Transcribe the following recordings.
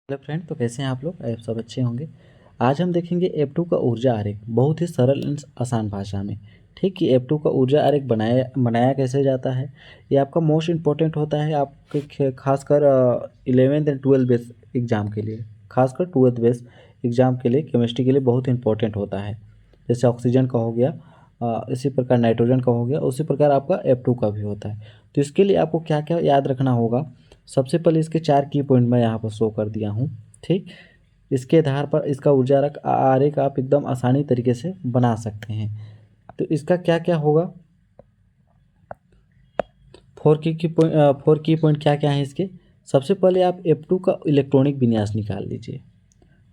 Hello friend, तो कैसे हैं आप लोग? आप सब अच्छे होंगे। आज हम देखेंगे F2 का ऊर्जा आरेख बहुत ही सरल एंड आसान भाषा में। ठीक कि F2 का ऊर्जा आरेख बनाया कैसे जाता है, ये आपका मोस्ट इम्पोर्टेंट होता है आपके खासकर 11th and 12th base exam के लिए। खासकर 12th बेस एग्ज़ाम के लिए केमिस्ट्री के लिए बहुत इंपॉर्टेंट होता है। जैसे ऑक्सीजन का हो गया, इसी प्रकार नाइट्रोजन का हो गया, उसी प्रकार आपका F2 का भी होता है। तो इसके लिए आपको क्या क्या याद रखना होगा। सबसे पहले इसके 4 की पॉइंट मैं यहाँ पर शो कर दिया हूँ। ठीक, इसके आधार पर इसका ऊर्जा आरेख आप एकदम आसानी तरीके से बना सकते हैं। तो इसका क्या क्या होगा, 4 की पॉइंट क्या क्या है इसके। सबसे पहले आप F2 का इलेक्ट्रॉनिक विन्यास निकाल लीजिए,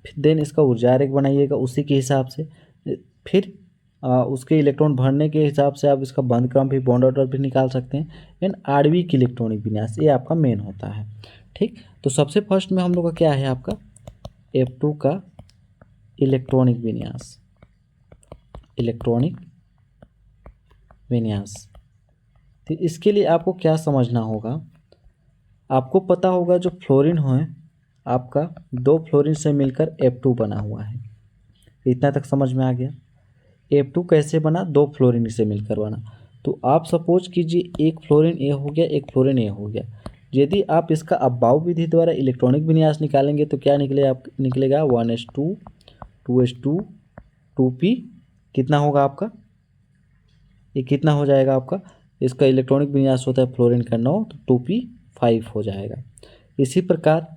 फिर देन इसका ऊर्जा आरेख बनाइएगा उसी के हिसाब से। फिर उसके इलेक्ट्रॉन भरने के हिसाब से आप इसका बंध क्रम भी, बॉन्ड ऑर्डर भी निकाल सकते हैं। एंड आणविक इलेक्ट्रॉनिक विन्यास, ये आपका मेन होता है। ठीक, तो सबसे फर्स्ट में हम लोग का क्या है, आपका F2 का इलेक्ट्रॉनिक विन्यास। इलेक्ट्रॉनिक विन्यास, तो इसके लिए आपको क्या समझना होगा। आपको पता होगा जो फ्लोरीन है आपका, 2 फ्लोरीन से मिलकर F2 बना हुआ है। इतना तक समझ में आ गया। F2 कैसे बना, 2 फ्लोरीन से मिलकर बना। तो आप सपोज कीजिए एक फ्लोरीन ए हो गया, एक फ्लोरीन ए हो गया। यदि आप इसका अबाव विधि द्वारा इलेक्ट्रॉनिक विन्यास निकालेंगे तो क्या निकलेगा 1s2 2s2 2p। कितना होगा आपका, ये कितना हो जाएगा आपका, इसका इलेक्ट्रॉनिक विन्यास होता है फ्लोरीन का 9, तो 2p5 हो जाएगा। इसी प्रकार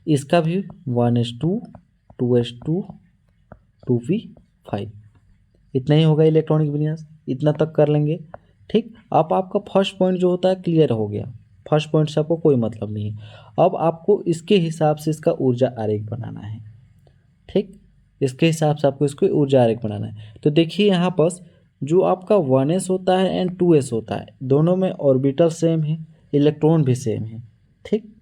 इसका भी 1s2 2s2 2p5, इतना ही होगा इलेक्ट्रॉनिक विन्यास। इतना तक कर लेंगे। ठीक, अब आपका फर्स्ट पॉइंट जो होता है क्लियर हो गया। फर्स्ट पॉइंट से आपको कोई मतलब नहीं है। अब आपको इसके हिसाब से इसका ऊर्जा आरेख बनाना है। ठीक, इसके हिसाब से आपको इसको ऊर्जा आरेख बनाना है। तो देखिए यहाँ पर जो आपका 1s होता है एंड 2s होता है, दोनों में ऑर्बिटल सेम है, इलेक्ट्रॉन भी सेम है। ठीक,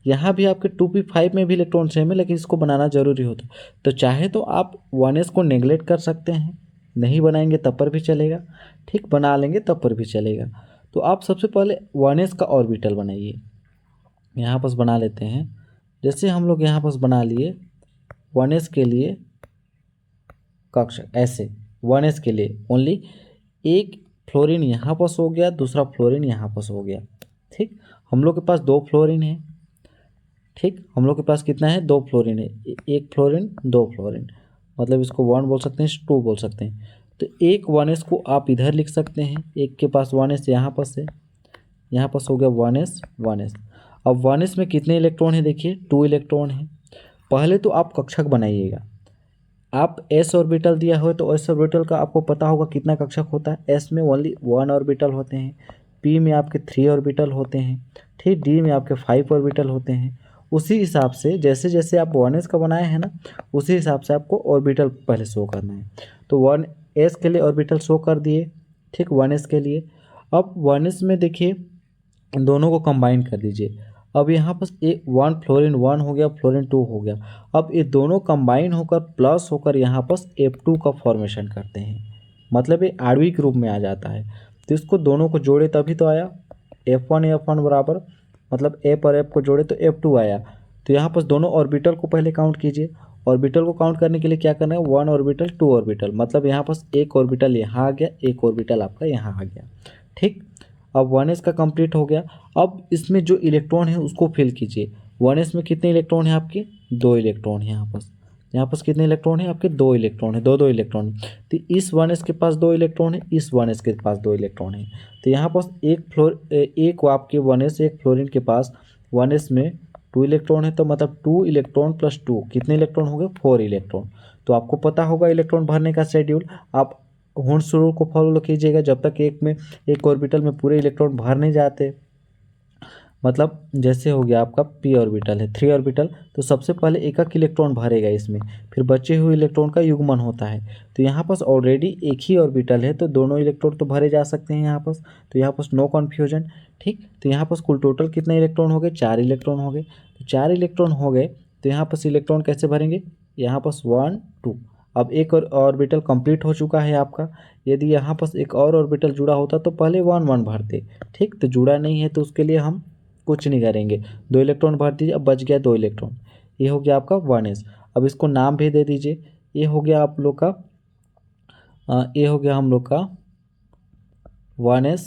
यहाँ भी आपके 2p5 में भी इलेक्ट्रॉन सेम है, लेकिन इसको बनाना जरूरी होता है। तो चाहे तो आप 1s को नेगलेक्ट कर सकते हैं, नहीं बनाएंगे तब पर भी चलेगा। ठीक, बना लेंगे तब पर भी चलेगा। तो आप सबसे पहले 1s का ऑर्बिटल बनाइए। यहाँ पर बना लेते हैं। जैसे हम लोग यहाँ पर बना लिए 1s के लिए कक्षक, ऐसे 1s के लिए ओनली एक फ्लोरीन यहाँ पर हो गया, दूसरा फ्लोरीन यहाँ पर हो गया। ठीक, हम लोग के पास 2 फ्लोरीन है। ठीक, हम लोग के पास कितना है, 2 फ्लोरीन है। एक फ्लोरीन 2 फ्लोरीन, मतलब इसको 1 बोल सकते हैं, 2 बोल सकते हैं। तो एक 1s को आप इधर लिख सकते हैं, एक के पास 1s यहाँ पर से, यहाँ पर हो गया 1s 1s। अब 1s में कितने इलेक्ट्रॉन है, देखिए 2 इलेक्ट्रॉन है। पहले तो आप कक्षक बनाइएगा। आप s ऑर्बिटल दिया हो तो s ऑर्बिटल का आपको पता होगा कितना कक्षक होता है। s में ओनली 1 ऑर्बिटल होते हैं, p में आपके 3 ऑर्बिटल होते हैं, ठीक, d में आपके 5 ऑर्बिटल होते हैं। उसी हिसाब से जैसे जैसे आप 1s का बनाए हैं ना, उसी हिसाब से आपको ऑर्बिटल पहले शो करना है। तो 1s के लिए ऑर्बिटल शो कर दिए। ठीक, 1s के लिए। अब 1s में देखिए दोनों को कंबाइन कर दीजिए। अब यहाँ पर एक 1 फ्लोरीन 1 हो गया, फ्लोरीन 2 हो गया। अब ये दोनों कंबाइन होकर प्लस होकर यहाँ पर F2 का फॉर्मेशन करते हैं, मतलब ये आणविक रूप में आ जाता है। तो इसको दोनों को जोड़े तभी तो आया F1 बराबर, मतलब F और F को जोड़े तो F2 आया। तो यहाँ पर दोनों ऑर्बिटल को पहले काउंट कीजिए। ऑर्बिटल को काउंट करने के लिए क्या करना है, 1 ऑर्बिटल 2 ऑर्बिटल, मतलब यहाँ पर एक ऑर्बिटल यहाँ आ गया, एक ऑर्बिटल आपका यहाँ आ गया। ठीक, अब 1s का कंप्लीट हो गया। अब इसमें जो इलेक्ट्रॉन है उसको फिल कीजिए। 1s में कितने इलेक्ट्रॉन है आपके, 2 इलेक्ट्रॉन है। यहाँ पर कितने इलेक्ट्रॉन है आपके, 2 इलेक्ट्रॉन है, 2 इलेक्ट्रॉन। तो इस 1s के पास 2 इलेक्ट्रॉन है, इस 1s के पास 2 इलेक्ट्रॉन है। तो यहाँ पर एक आपके 1s, एक फ्लोरीन के पास 1s में 2 इलेक्ट्रॉन है, तो मतलब 2 इलेक्ट्रॉन प्लस 2 कितने इलेक्ट्रॉन हो गए, 4 इलेक्ट्रॉन। तो आपको पता होगा इलेक्ट्रॉन भरने का शेड्यूल। आप हुंस रूल को फॉलो कीजिएगा, जब तक एक ऑर्बिटल में पूरे इलेक्ट्रॉन भर नहीं जाते। मतलब जैसे हो गया आपका p ऑर्बिटल है, 3 ऑर्बिटल, तो सबसे पहले एक इलेक्ट्रॉन भरेगा इसमें, फिर बचे हुए इलेक्ट्रॉन का युग्मन होता है। तो यहाँ पर ऑलरेडी एक ही ऑर्बिटल है, तो दोनों इलेक्ट्रॉन तो भरे जा सकते हैं यहाँ पर। तो यहाँ पर नो कन्फ्यूजन। ठीक, तो यहाँ पर कुल टोटल कितने इलेक्ट्रॉन हो गए, 4 इलेक्ट्रॉन हो गए। तो 4 इलेक्ट्रॉन हो गए, तो यहाँ पर इलेक्ट्रॉन कैसे भरेंगे, यहाँ पर 1 2। अब एक और ऑर्बिटल कंप्लीट हो चुका है आपका। यदि यहाँ पर एक और ऑर्बिटल जुड़ा होता तो पहले 1 1 भरते। ठीक, तो जुड़ा नहीं है तो उसके लिए हम कुछ नहीं करेंगे, 2 इलेक्ट्रॉन भर दीजिए, अब बच गया 2 इलेक्ट्रॉन। ये हो गया आपका 1s। अब इसको नाम भी दे दीजिए, ये हो गया आप लोग का ये हो गया हम लोग का 1s।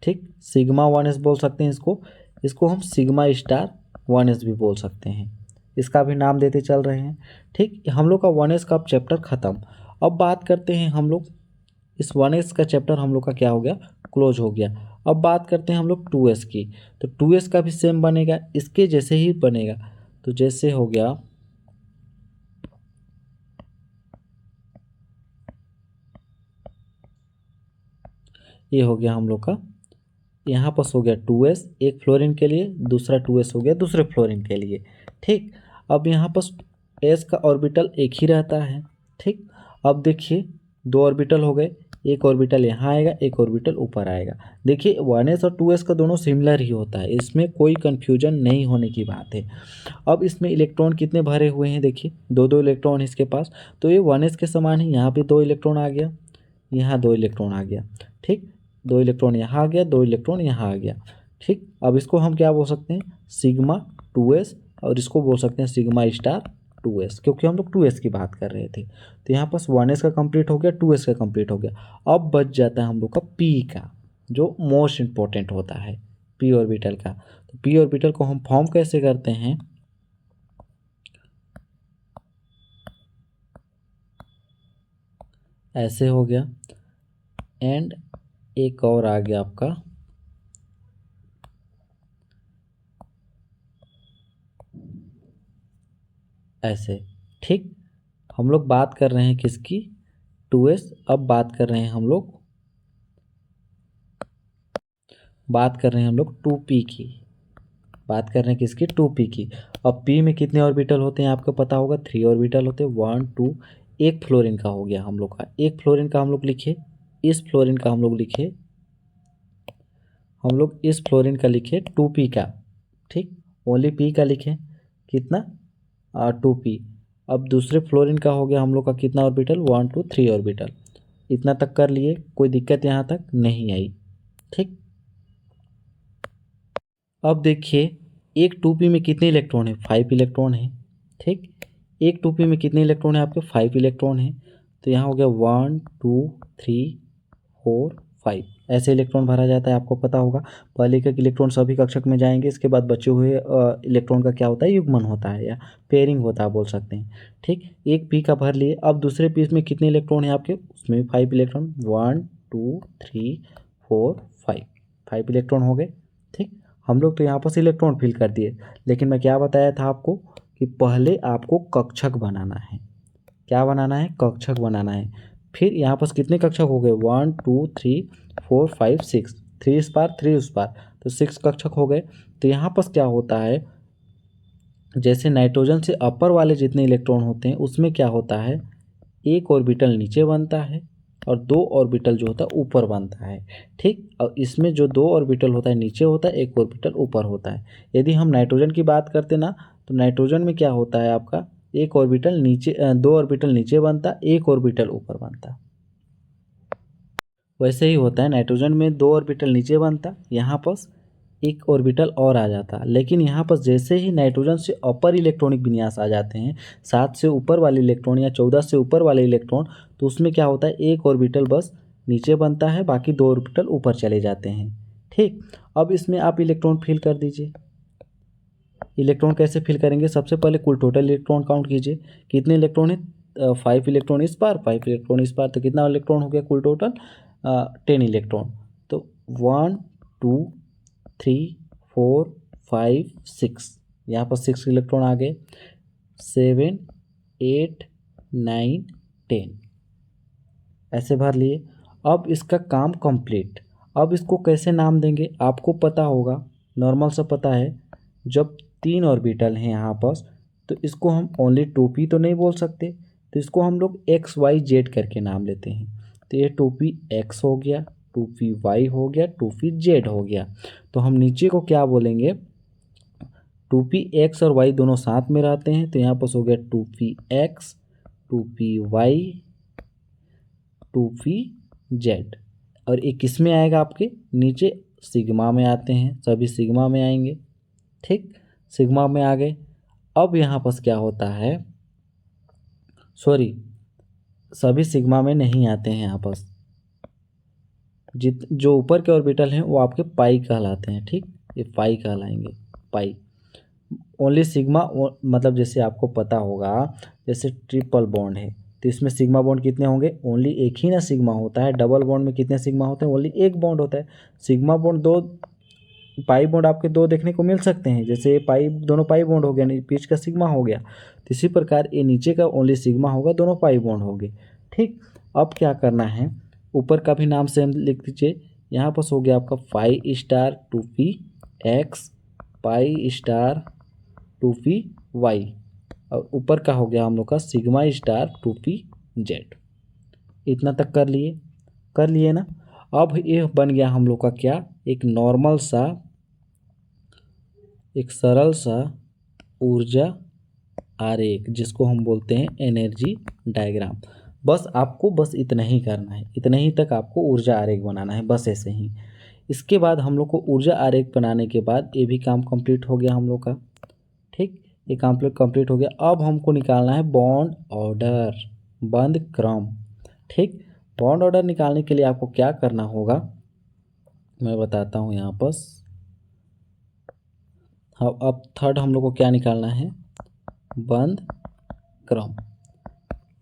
ठीक, सिग्मा 1s बोल सकते हैं इसको। इसको हम सिग्मा स्टार 1s भी बोल सकते हैं, इसका भी नाम देते चल रहे हैं। ठीक, हम लोग का 1s का चैप्टर ख़त्म। अब बात करते हैं हम लोग, इस 1s का चैप्टर हम लोग का क्या हो गया, क्लोज हो गया। अब बात करते हैं हम लोग 2s की। तो 2s का भी सेम बनेगा, इसके जैसे ही बनेगा। तो जैसे हो गया ये हो गया हम लोग का, यहाँ पर हो गया 2s एक फ्लोरीन के लिए, दूसरा 2s हो गया दूसरे फ्लोरीन के लिए। ठीक, अब यहाँ पर s का ऑर्बिटल एक ही रहता है। ठीक, अब देखिए 2 ऑर्बिटल हो गए, एक ऑर्बिटल यहाँ आएगा, एक ऑर्बिटल ऊपर आएगा। देखिए 1s और 2s का दोनों सिमिलर ही होता है, इसमें कोई कन्फ्यूजन नहीं होने की बात है। अब इसमें इलेक्ट्रॉन कितने भरे हुए हैं, देखिए 2-2 इलेक्ट्रॉन इसके पास, तो ये 1s के समान ही, यहाँ पे 2 इलेक्ट्रॉन आ गया, यहाँ 2 इलेक्ट्रॉन आ गया। ठीक, 2 इलेक्ट्रॉन यहाँ आ गया, 2 इलेक्ट्रॉन यहाँ आ गया। ठीक, अब इसको हम क्या बोल सकते हैं, सिग्मा 2s, और इसको बोल सकते हैं सिग्मा स्टार 2s, क्योंकि हम लोग 2s की बात कर रहे थे। तो यहाँ पास 1s का कंप्लीट हो गया, 2s का कंप्लीट हो गया। अब बच जाता है हम लोग का p का, जो मोस्ट इम्पोर्टेंट होता है p ऑर्बिटल का। तो p ऑर्बिटल को हम फॉर्म कैसे करते हैं, ऐसे हो गया, एंड एक और आ गया आपका ऐसे। ठीक, हम लोग बात कर रहे हैं किसकी, 2s। अब बात कर रहे हैं हम लोग, बात कर रहे हैं हम लोग 2p की, बात कर रहे हैं किसकी, 2p की। अब p में कितने ऑर्बिटल होते हैं आपको पता होगा, 3 ऑर्बिटल होते हैं, 1 2। एक फ्लोरीन का हो गया हम लोग का, एक फ्लोरीन का हम लोग लिखे, इस फ्लोरीन का हम लोग लिखे, हम लोग इस फ्लोरीन का लिखे 2p का। ठीक, ओनली p का लिखे, कितना 2p। अब दूसरे फ्लोरीन का हो गया हम लोग का कितना ऑर्बिटल, 1 2 3 ऑर्बिटल। इतना तक कर लिए, कोई दिक्कत यहाँ तक नहीं आई। ठीक, अब देखिए एक 2p में कितने इलेक्ट्रॉन है, 5 इलेक्ट्रॉन है। ठीक, एक 2p में कितने इलेक्ट्रॉन है आपके, 5 इलेक्ट्रॉन है। तो यहाँ हो गया 1 2 3 4 5, ऐसे इलेक्ट्रॉन भरा जाता है, आपको पता होगा। पहले के इलेक्ट्रॉन सभी कक्षक में जाएंगे, इसके बाद बचे हुए इलेक्ट्रॉन का क्या होता है, युग्मन होता है या पेयरिंग होता है बोल सकते हैं। ठीक, एक पी का भर लिए। अब दूसरे पीस में कितने इलेक्ट्रॉन है आपके, उसमें भी 5 इलेक्ट्रॉन, 1 2 3 4 5, 5 इलेक्ट्रॉन हो गए। ठीक, हम लोग तो यहाँ पर इलेक्ट्रॉन फिल कर दिए, लेकिन मैं क्या बताया था आपको कि पहले आपको कक्षक बनाना है। क्या बनाना है, कक्षक बनाना है। फिर यहाँ पर कितने कक्षक हो गए, 1 2 3 4 5 6, 3 इस पार 3 उस पार, तो 6 कक्षक हो गए। तो यहाँ पर क्या होता है, जैसे नाइट्रोजन से अपर वाले जितने इलेक्ट्रॉन होते हैं उसमें क्या होता है, एक ऑर्बिटल नीचे बनता है और 2 ऑर्बिटल जो होता है ऊपर बनता है। ठीक, और इसमें जो 2 ऑर्बिटल होता है नीचे होता है, एक ऑर्बिटल ऊपर होता है। यदि हम नाइट्रोजन की बात करते ना, तो नाइट्रोजन में क्या होता है आपका, एक ऑर्बिटल नीचे 2 ऑर्बिटल नीचे बनता, एक ऑर्बिटल ऊपर बनता। वैसे ही होता है, नाइट्रोजन में 2 ऑर्बिटल नीचे बनता, यहाँ पर एक ऑर्बिटल और आ जाता। लेकिन यहाँ पर जैसे ही नाइट्रोजन से अपर इलेक्ट्रॉनिक विन्यास आ जाते हैं, 7 से ऊपर वाले इलेक्ट्रॉन या 14 से ऊपर वाले इलेक्ट्रॉन, तो उसमें क्या होता है, एक ऑर्बिटल बस नीचे बनता है, बाकी 2 ऑर्बिटल ऊपर चले जाते हैं। ठीक, अब इसमें आप इलेक्ट्रॉन फिल कर दीजिए। इलेक्ट्रॉन कैसे फिल करेंगे, सबसे पहले कुल टोटल इलेक्ट्रॉन काउंट कीजिए, कितने इलेक्ट्रॉन है, 5 इलेक्ट्रॉन इस पार, 5 इलेक्ट्रॉन इस पार, तो कितना इलेक्ट्रॉन हो गया कुल टोटल, 10 इलेक्ट्रॉन। तो 1 2 3 4 5 6, यहाँ पर 6 इलेक्ट्रॉन आ गए, 7 8 9 10, ऐसे भर लिए। अब इसका काम कंप्लीट। अब इसको कैसे नाम देंगे आपको पता होगा, नॉर्मल सा पता है। जब 3 ऑर्बिटल हैं यहाँ पर, तो इसको हम ओनली 2p तो नहीं बोल सकते, तो इसको हम लोग एक्स वाई जेड करके नाम लेते हैं। तो ये 2p x हो गया, 2p y हो गया, 2p z हो गया। तो हम नीचे को क्या बोलेंगे, 2p x और y दोनों साथ में रहते हैं, तो यहाँ पर हो गया 2p x 2p y 2p z। और ये किस में आएगा आपके नीचे, सिग्मा में आते हैं, सभी सिग्मा में आएंगे। ठीक, सिग्मा में आ गए। अब यहाँ पर क्या होता है, सॉरी, सभी सिग्मा में नहीं आते हैं यहाँ पर। जो ऊपर के ऑर्बिटल हैं वो आपके पाई कहलाते हैं। ठीक, ये पाई कहलाएंगे, पाई। ओनली सिग्मा, मतलब जैसे आपको पता होगा, जैसे ट्रिपल बॉन्ड है तो इसमें सिग्मा बॉन्ड कितने होंगे, ओनली एक ही ना सिग्मा होता है। डबल बॉन्ड में कितने सिग्मा होते हैं, ओनली एक बॉन्ड होता है। सिग्मा बॉन्ड दो, पाई बॉन्ड आपके दो देखने को मिल सकते हैं, जैसे पाई, दोनों पाई बॉन्ड हो गया, बीच का सिग्मा हो गया। तो इसी प्रकार ये नीचे का ओनली सिग्मा होगा, दोनों पाई बॉन्ड हो गए। ठीक, अब क्या करना है, ऊपर का भी नाम सेम लिख दीजिए। यहाँ पर हो गया आपका pi star 2p x, pi star 2p y, और ऊपर का हो गया हम लोग का सिग्मा स्टार 2p z। इतना तक कर लिए ना। अब ये बन गया हम लोग का क्या, एक नॉर्मल सा, एक सरल सा ऊर्जा आरेख, जिसको हम बोलते हैं एनर्जी डायग्राम। बस आपको बस इतना ही करना है, इतना ही तक आपको ऊर्जा आरेख बनाना है, बस ऐसे ही। इसके बाद हम लोग को ऊर्जा आरेख बनाने के बाद ये भी काम कंप्लीट हो गया हम लोग का। ठीक, ये कंप्लीट हो गया। अब हमको निकालना है बॉन्ड ऑर्डर, बंद क्रम। ठीक, बॉन्ड ऑर्डर निकालने के लिए आपको क्या करना होगा मैं बताता हूँ यहाँ पर। अब थर्ड हम लोग को क्या निकालना है, बंद क्रम।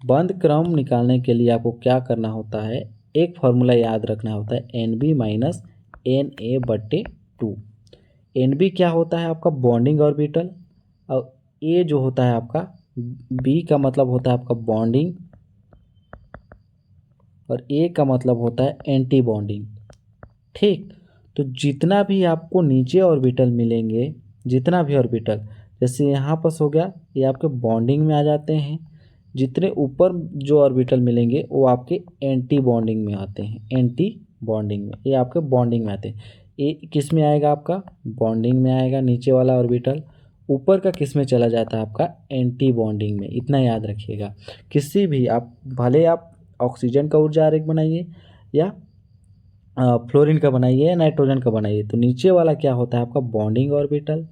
बंद क्रम निकालने के लिए आपको क्या करना होता है, एक फॉर्मूला याद रखना होता है, NB माइनस NA/2। NB क्या होता है आपका बॉन्डिंग ऑर्बिटल, और A जो होता है आपका, B का मतलब होता है आपका बॉन्डिंग, और A का मतलब होता है एंटी बॉन्डिंग। ठीक, तो जितना भी आपको नीचे ऑर्बिटल मिलेंगे, जितना भी ऑर्बिटल, जैसे यहाँ पर हो गया, ये आपके बॉन्डिंग में आ जाते हैं। जितने ऊपर जो ऑर्बिटल मिलेंगे वो आपके एंटी बॉन्डिंग में आते हैं, एंटी बॉन्डिंग में, ये आपके बॉन्डिंग में आते हैं। ये किस में आएगा आपका, बॉन्डिंग में आएगा नीचे वाला ऑर्बिटल। ऊपर का किस में चला जाता है आपका, एंटी बॉन्डिंग में। इतना याद रखिएगा। किसी भी आप, भले आप ऑक्सीजन का ऊर्जा आरेख बनाइए या फ्लोरीन का बनाइए या नाइट्रोजन का बनाइए, तो नीचे वाला क्या होता है आपका बॉन्डिंग ऑर्बिटल।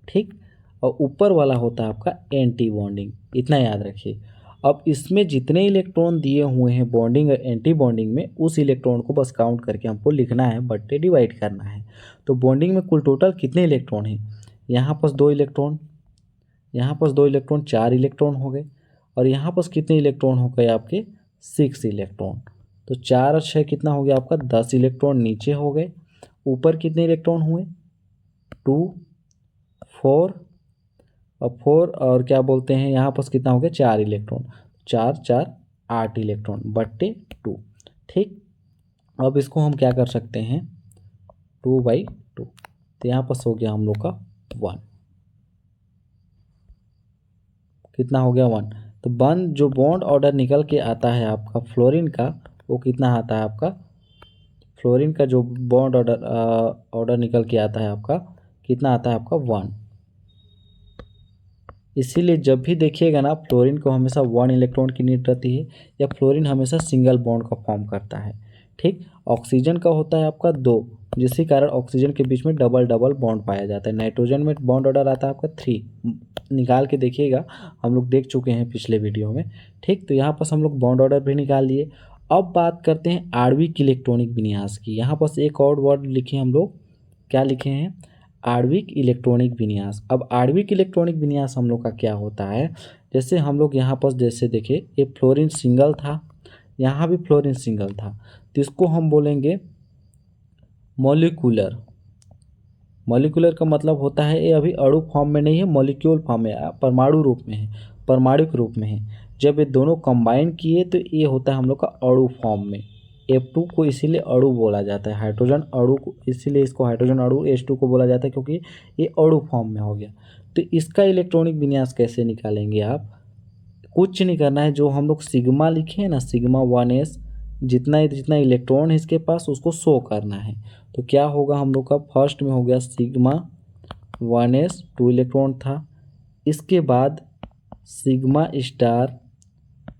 ठीक, और ऊपर वाला होता है आपका एंटी बॉन्डिंग। इतना याद रखिए। अब इसमें जितने इलेक्ट्रॉन दिए हुए हैं बॉन्डिंग और एंटी बॉन्डिंग में, उस इलेक्ट्रॉन को बस काउंट करके हमको लिखना है, बट्टे डिवाइड करना है। तो बॉन्डिंग में कुल टोटल कितने इलेक्ट्रॉन हैं, यहाँ पर 2 इलेक्ट्रॉन, यहाँ पर 2 इलेक्ट्रॉन, 4 इलेक्ट्रॉन हो गए। और यहाँ पर कितने इलेक्ट्रॉन हो गए आपके, 6 इलेक्ट्रॉन। तो 4 और 6 कितना हो गया आपका, 10 इलेक्ट्रॉन नीचे हो गए। ऊपर कितने इलेक्ट्रॉन हुए, 2, 4 और 4, और क्या बोलते हैं यहाँ पर कितना हो गया, 4 इलेक्ट्रॉन। 4 4 8 इलेक्ट्रॉन बट्टे 2। ठीक, अब इसको हम क्या कर सकते हैं, 2/2। तो यहाँ पर हो गया हम लोग का 1। कितना हो गया, 1। तो जो बॉन्ड ऑर्डर निकल के आता है आपका फ्लोरीन का, वो कितना आता है आपका, फ्लोरीन का जो बॉन्ड ऑर्डर निकल के आता है आपका, कितना आता है आपका, 1। इसीलिए जब भी देखिएगा ना, फ्लोरीन को हमेशा 1 इलेक्ट्रॉन की नीड रहती है, या फ्लोरीन हमेशा सिंगल बॉन्ड का फॉर्म करता है। ठीक, ऑक्सीजन का होता है आपका 2, जिसके कारण ऑक्सीजन के बीच में डबल डबल बॉन्ड पाया जाता है। नाइट्रोजन में बॉन्ड ऑर्डर आता है आपका 3, निकाल के देखिएगा, हम लोग देख चुके हैं पिछले वीडियो में। ठीक, तो यहाँ पर हम लोग बॉन्ड ऑर्डर भी निकाल लिए। अब बात करते हैं आणविक इलेक्ट्रॉनिक विन्यास की। यहाँ पर एक और वर्ड लिखे हम लोग, क्या लिखे हैं, आणविक इलेक्ट्रॉनिक विन्यास। अब आणविक इलेक्ट्रॉनिक विन्यास हम लोग का क्या होता है, जैसे हम लोग यहाँ पर जैसे देखें, ये फ्लोरीन सिंगल था, यहाँ भी फ्लोरीन सिंगल था, तो इसको हम बोलेंगे मॉलिक्यूलर। मॉलिक्यूलर का मतलब होता है ये अभी अणु फॉर्म में नहीं है, मॉलिक्यूल फॉर्म में, परमाणु रूप में है, परमाणुक रूप में है। जब ये दोनों कंबाइन किए तो ये होता है हम लोग का अणु फॉर्म में। F2 को इसीलिए अणु बोला जाता है, हाइड्रोजन अणु को, इसीलिए इसको हाइड्रोजन अणु H2 को बोला जाता है, क्योंकि ये अणु फॉर्म में हो गया। तो इसका इलेक्ट्रॉनिक विन्यास कैसे निकालेंगे आप, कुछ नहीं करना है, जो हम लोग सिग्मा लिखे हैं ना, सिग्मा 1s, जितना जितना इलेक्ट्रॉन है इसके पास उसको शो करना है। तो क्या होगा हम लोग का, फर्स्ट में हो गया सिग्मा 1s, 2 इलेक्ट्रॉन था। इसके बाद सिग्मा स्टार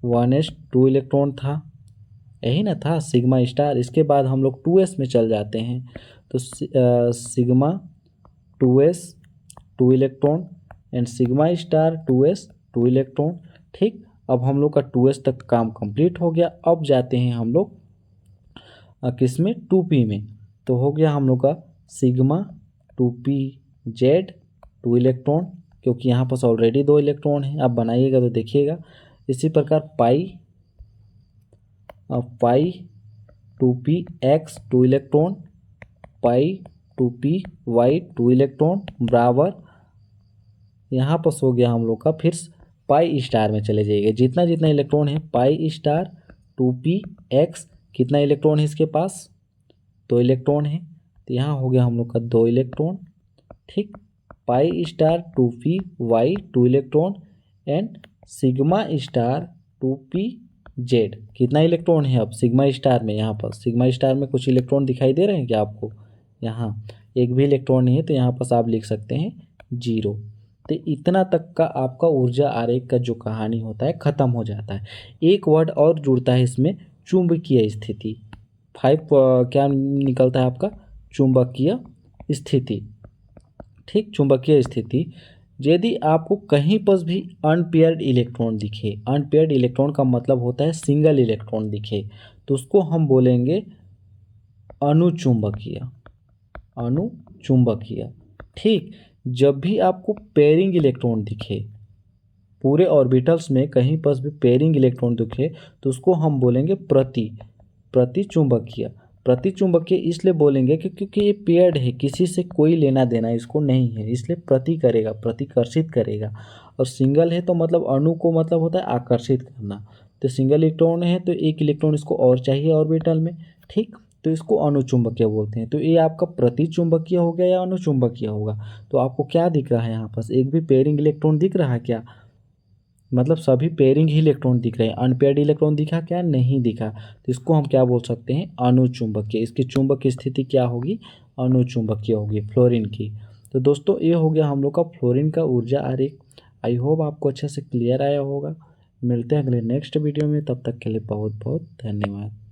1s, 2 इलेक्ट्रॉन था, यही ना था सिग्मा स्टार। इसके बाद हम लोग 2s में चल जाते हैं, तो sigma 2s 2 electron and sigma star 2s 2 electron. ठीक, अब हम लोग का 2s तक काम कंप्लीट हो गया। अब जाते हैं हम लोग किस में, 2p में। तो हो गया हम लोग का सिग्मा 2pz 2 इलेक्ट्रॉन, क्योंकि यहाँ पर ऑलरेडी 2 इलेक्ट्रॉन है। आप बनाइएगा तो देखिएगा। इसी प्रकार पाई 2px 2 इलेक्ट्रॉन, पाई 2py 2 इलेक्ट्रॉन बराबर, यहाँ पर हो गया हम लोग का फिर पाई स्टार में चले जाइएगा। जितना जितना इलेक्ट्रॉन है पाई स्टार 2px, कितना इलेक्ट्रॉन है इसके पास, 2 इलेक्ट्रॉन है। तो यहाँ हो गया हम लोग का 2 इलेक्ट्रॉन। ठीक, pi star 2py 2 electron and sigma star 2pz, कितना इलेक्ट्रॉन है अब सिग्मा स्टार में। यहाँ पर सिग्मा स्टार में कुछ इलेक्ट्रॉन दिखाई दे रहे हैं क्या आपको, यहाँ एक भी इलेक्ट्रॉन नहीं है, तो यहाँ पर आप लिख सकते हैं 0। तो इतना तक का आपका ऊर्जा आरेख का जो कहानी होता है ख़त्म हो जाता है। एक वर्ड और जुड़ता है इसमें, चुंबकीय स्थिति। 5 क्या निकलता है आपका, चुंबकीय स्थिति। ठीक, चुंबकीय स्थिति। यदि आपको कहीं पर भी अनपेयर्ड इलेक्ट्रॉन दिखे, अनपेयर्ड इलेक्ट्रॉन का मतलब होता है सिंगल इलेक्ट्रॉन दिखे, तो उसको हम बोलेंगे अनुचुंबकीय, अनुचुंबकीय। ठीक, जब भी आपको पेयरिंग इलेक्ट्रॉन दिखे, पूरे ऑर्बिटल्स में कहीं पर भी पेयरिंग इलेक्ट्रॉन दिखे, तो उसको हम बोलेंगे प्रतिचुंबकीय। प्रतिचुंबकीय इसलिए बोलेंगे कि क्योंकि ये पेयर्ड है, किसी से कोई लेना देना इसको नहीं है, इसलिए प्रति करेगा, प्रतिकर्षित करेगा। और सिंगल है तो मतलब अणु को मतलब होता है आकर्षित करना। तो सिंगल इलेक्ट्रॉन है तो एक इलेक्ट्रॉन इसको और चाहिए ऑर्बिटल में। ठीक, तो इसको अनुचुंबकीय बोलते हैं। तो ये आपका प्रतिचुंबकीय हो गया या अनुचुंबकीय होगा। तो आपको क्या दिख रहा है यहाँ पर, एक भी पेयरिंग इलेक्ट्रॉन दिख रहा है क्या, मतलब सभी पेयरिंग ही इलेक्ट्रॉन दिख रहे हैं, अनपेयर्ड इलेक्ट्रॉन दिखा क्या, नहीं दिखा। तो इसको हम क्या बोल सकते हैं, अनुचुंबकीय। इसकी चुंबक की स्थिति क्या होगी, अनुचुंबकीय होगी, फ्लोरीन की। तो दोस्तों ये हो गया हम लोग का फ्लोरीन का ऊर्जा आरेख। आई होप आपको अच्छे से क्लियर आया होगा। मिलते हैं अगले नेक्स्ट वीडियो में, तब तक के लिए बहुत बहुत धन्यवाद।